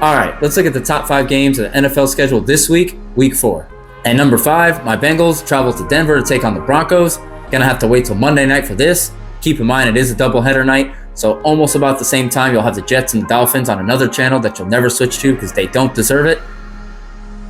All right, let's look at the top 5 games of the NFL schedule this week, week 4. At number 5, my Bengals travel to Denver to take on the Broncos. Gonna have to wait till Monday night for this. Keep in mind, it is a doubleheader night, so almost about the same time, you'll have the Jets and the Dolphins on another channel that you'll never switch to because they don't deserve it.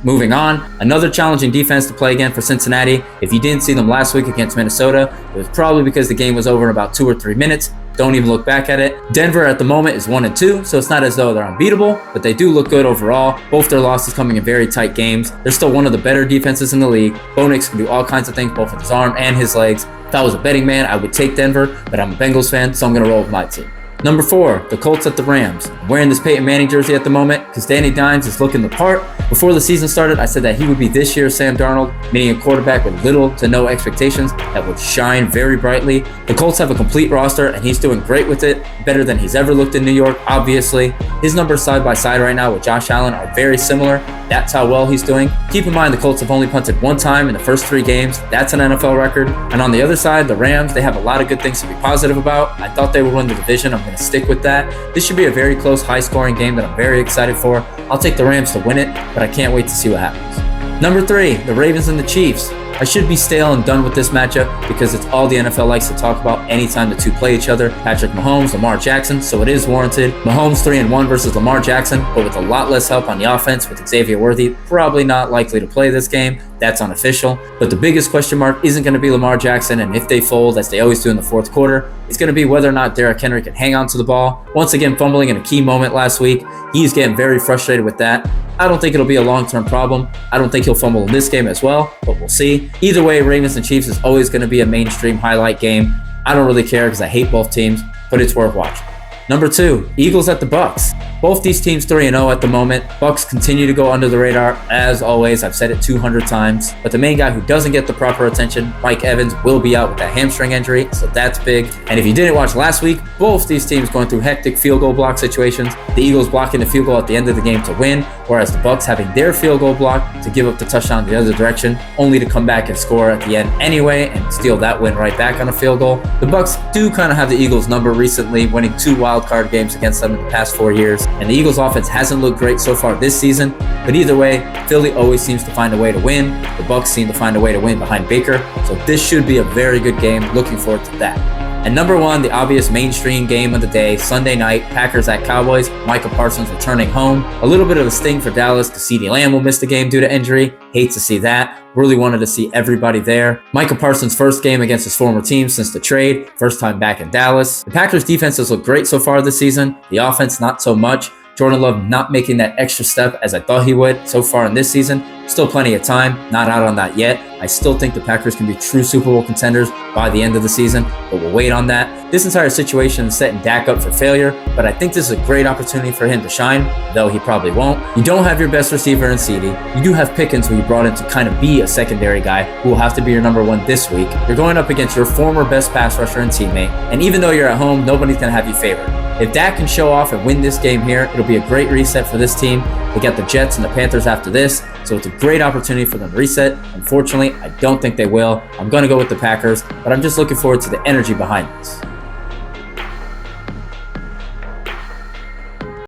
Moving on, another challenging defense to play again for Cincinnati. If you didn't see them last week against Minnesota, it was probably because the game was over in about 2 or 3 minutes. Don't even look back at it. Denver at the moment is 1-2, so it's not as though they're unbeatable, but they do look good overall. Both their losses coming in very tight games. They're still one of the better defenses in the league. Bo Nix can do all kinds of things, both with his arm and his legs. If I was a betting man, I would take Denver, but I'm a Bengals fan, so I'm going to roll with my team. Number 4, the Colts at the Rams. I'm wearing this Peyton Manning jersey at the moment because Danny Dimes is looking the part. Before the season started, I said that he would be this year's Sam Darnold, meaning a quarterback with little to no expectations that would shine very brightly. The Colts have a complete roster, and he's doing great with it, better than he's ever looked in New York, obviously. His numbers side by side right now with Josh Allen are very similar. That's how well he's doing. Keep in mind, the Colts have only punted 1 time in the first 3 games. That's an NFL record. And on the other side, the Rams, they have a lot of good things to be positive about. I thought they would win the division. I'm going to stick with that. This should be a very close, high-scoring game that I'm very excited for. I'll take the Rams to win it, but I can't wait to see what happens. Number 3, the Ravens and the Chiefs. I should be stale and done with this matchup because it's all the NFL likes to talk about anytime the two play each other. Patrick Mahomes, Lamar Jackson, so it is warranted. Mahomes 3-1 versus Lamar Jackson, but with a lot less help on the offense with Xavier Worthy, probably not likely to play this game. That's unofficial. But the biggest question mark isn't going to be Lamar Jackson, and if they fold, as they always do in the fourth quarter, it's going to be whether or not Derrick Henry can hang on to the ball. Once again, fumbling in a key moment last week. He's getting very frustrated with that. I don't think it'll be a long-term problem. I don't think he'll fumble in this game as well, but we'll see. Either way, Ravens and Chiefs is always going to be a mainstream highlight game. I don't really care because I hate both teams, but it's worth watching. Number 2, Eagles at the Bucks. Both these teams 3-0 at the moment. Bucks continue to go under the radar. As always, I've said it 200 times. But the main guy who doesn't get the proper attention, Mike Evans, will be out with that hamstring injury, so that's big. And if you didn't watch last week, both these teams going through hectic field goal block situations. The Eagles blocking the field goal at the end of the game to win, whereas the Bucks having their field goal blocked to give up the touchdown the other direction, only to come back and score at the end anyway and steal that win right back on a field goal. The Bucks do kind of have the Eagles number recently, winning 2 wild card games against them in the past 4 years. And the Eagles offense hasn't looked great so far this season, but either way, Philly always seems to find a way to win. The Bucks seem to find a way to win behind Baker, so this should be a very good game. Looking forward to that. And number 1, the obvious mainstream game of the day, Sunday night, Packers at Cowboys. Micah Parsons returning home. A little bit of a sting for Dallas because CeeDee Lamb will miss the game due to injury. Hate to see that. Really wanted to see everybody there. Micah Parsons' first game against his former team since the trade. First time back in Dallas. The Packers' defense has looked great so far this season. The offense, not so much. Jordan Love not making that extra step as I thought he would so far in this season. Still plenty of time, not out on that yet. I still think the Packers can be true Super Bowl contenders by the end of the season, but we'll wait on that. This entire situation is setting Dak up for failure, but I think this is a great opportunity for him to shine, though he probably won't. You don't have your best receiver in CeeDee. You do have Pickens, who you brought in to kind of be a secondary guy, who will have to be your number 1 this week. You're going up against your former best pass rusher and teammate, and even though you're at home, nobody's going to have you favored. If Dak can show off and win this game here, it'll be a great reset for this team. They got the Jets and the Panthers after this, so it's a great opportunity for them to reset. Unfortunately, I don't think they will. I'm going to go with the Packers, but I'm just looking forward to the energy behind this.